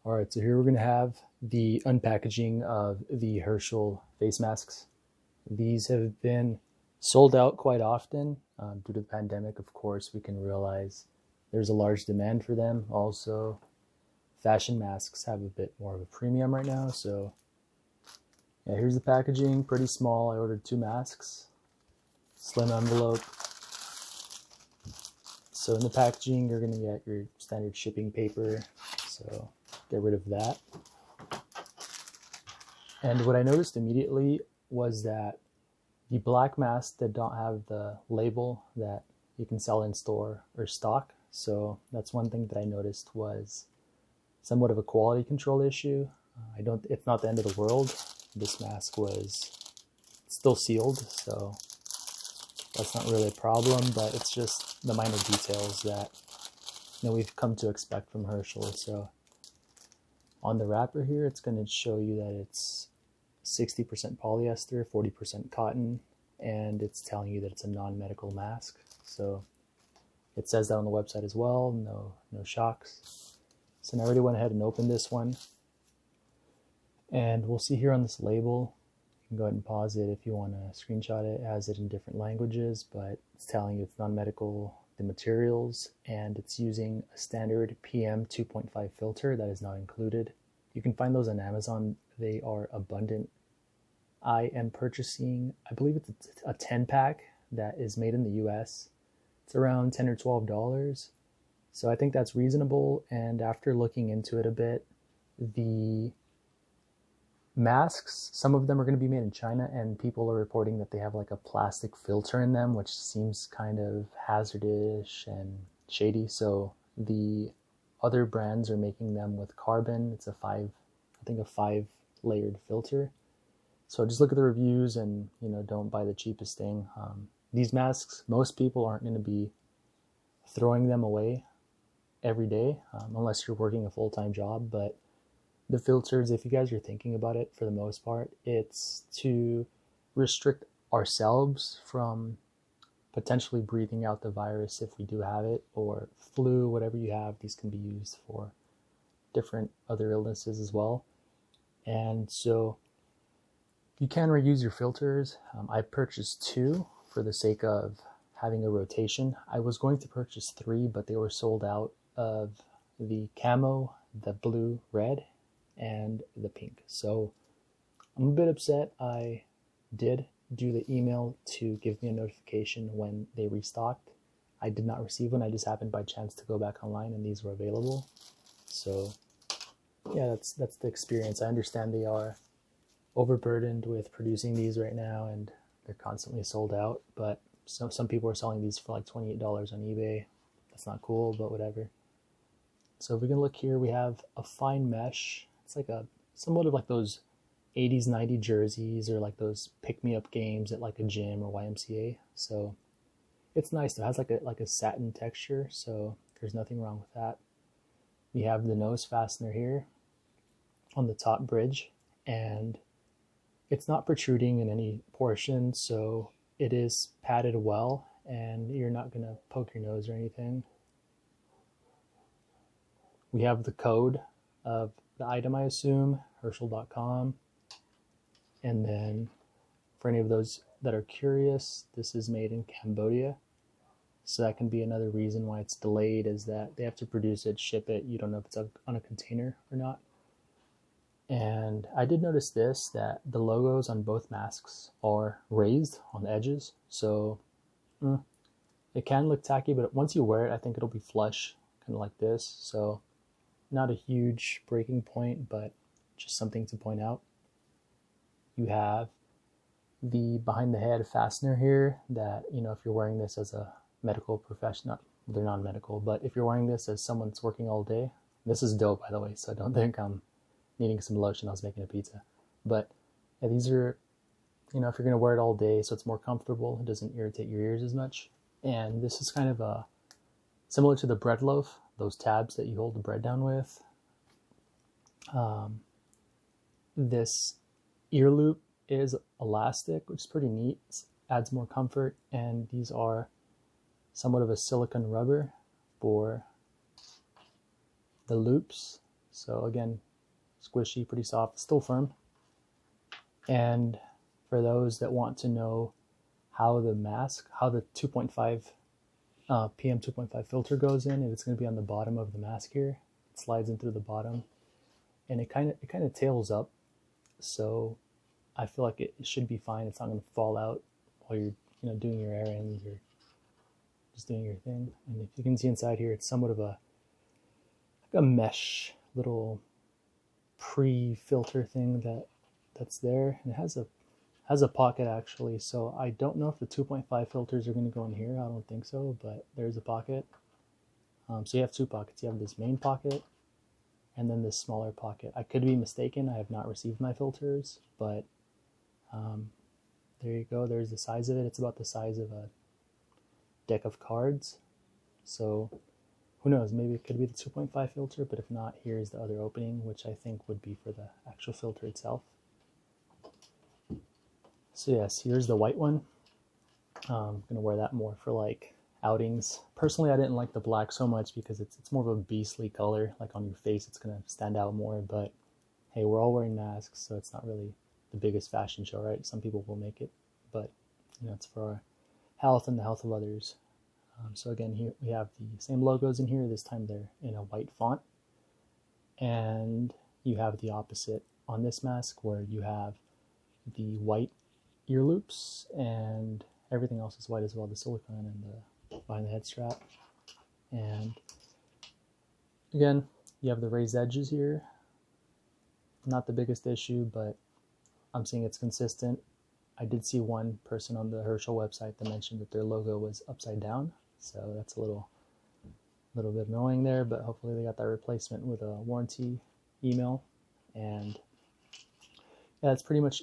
All right, so here we're going to have the unpackaging of the Herschel face masks. These have been sold out quite often due to the pandemic. Of course, we can realize there's a large demand for them. Also, fashion masks have a bit more of a premium right now. So yeah, here's the packaging, pretty small. I ordered 2 masks, slim envelope. So in the packaging, you're going to get your standard shipping paper. So get rid of that. And what I noticed immediately was that the black masks that don't have the label that you can sell in store or stock. So that's one thing that I noticed was somewhat of a quality control issue. It's not the end of the world. This mask was still sealed, so that's not really a problem, but it's just the minor details that we've come to expect from Herschel. So on the wrapper here, it's going to show you that it's 60% polyester, 40% cotton, and it's telling you that it's a non-medical mask. So it says that on the website as well, no shocks. So now I already went ahead and opened this one. And we'll see here on this label, you can go ahead and pause it if you want to screenshot it. It has it in different languages, but it's telling you it's non-medical, the materials, and it's using a standard PM 2.5 filter that is not included. You can find those on Amazon. They are abundant. I am purchasing, I believe it's a 10-pack that is made in the US. It's around $10 or $12. So I think that's reasonable. And after looking into it a bit, the masks, some of them are going to be made in China, and people are reporting that they have like a plastic filter in them, which seems kind of hazardous and shady. So the other brands are making them with carbon. It's a 5-layered filter. So just look at the reviews and don't buy the cheapest thing. These masks, most people aren't going to be throwing them away every day unless you're working a full-time job. But the filters, if you guys are thinking about it, for the most part, it's to restrict ourselves from potentially breathing out the virus if we do have it, or flu, whatever you have. These can be used for different other illnesses as well. And so you can reuse your filters. I purchased 2 for the sake of having a rotation. I was going to purchase 3, but they were sold out of the camo, the blue, red, and the pink. So I'm a bit upset. I did do the email to give me a notification when they restocked. I did not receive one. I just happened by chance to go back online and these were available. So yeah, that's the experience. I understand they are overburdened with producing these right now and they're constantly sold out, but some people are selling these for like $28 on eBay. That's not cool, but whatever. So if we can look here, we have a fine mesh. It's like somewhat of like those 80s, 90s jerseys, or like those pick-me-up games at like a gym or YMCA. So it's nice. It has like a satin texture, so there's nothing wrong with that. We have the nose fastener here on the top bridge, and it's not protruding in any portion, so it is padded well, and you're not going to poke your nose or anything. We have the code of the item, I assume, Herschel.com. And then for any of those that are curious, this is made in Cambodia. So that can be another reason why it's delayed, is that they have to produce it, ship it. You don't know if it's on a container or not. And I did notice this, that the logos on both masks are raised on the edges. So it can look tacky, but once you wear it, I think it'll be flush, kind of like this. So not a huge breaking point, but just something to point out. You have the behind the head fastener here that, if you're wearing this as a medical professional, they're non-medical, but if you're wearing this as someone that's working all day, this is dope, by the way, so don't think I'm needing some lotion. I was making a pizza. But yeah, these are, if you're going to wear it all day, so it's more comfortable, it doesn't irritate your ears as much. And this is kind of similar to the bread loaf, those tabs that you hold the bread down with. This ear loop is elastic, which is pretty neat. It adds more comfort, and these are somewhat of a silicone rubber for the loops. So again, squishy, pretty soft, still firm. And for those that want to know how the 2.5 PM 2.5 filter goes in, and it's going to be on the bottom of the mask here. It slides in through the bottom, and it kind of tails up. So I feel like it should be fine. It's not going to fall out while you're doing your errands or just doing your thing. And if you can see inside here, it's somewhat of a mesh little pre-filter thing that's there, and it has a pocket actually. So I don't know if the 2.5 filters are going to go in here. I don't think so, but there's a pocket. So you have two pockets. You have this main pocket and then this smaller pocket. I could be mistaken. I have not received my filters, but there you go. There's the size of it. It's about the size of a deck of cards. So who knows, maybe it could be the 2.5 filter, but if not, here's the other opening, which I think would be for the actual filter itself. So yes, here's the white one. I'm gonna wear that more for like outings. Personally, I didn't like the black so much because it's more of a beastly color. Like on your face, it's gonna stand out more, but hey, we're all wearing masks, so it's not really the biggest fashion show, right? Some people will make it, but it's for our health and the health of others. So again, here we have the same logos in here. This time they're in a white font. And you have the opposite on this mask where you have the white ear loops and everything else is white as well, the silicone and the behind the head strap. And again, you have the raised edges here. Not the biggest issue, but I'm seeing it's consistent. I did see one person on the Herschel website that mentioned that their logo was upside down. So that's a little bit annoying there, but hopefully they got that replacement with a warranty email. And yeah, that's pretty much it.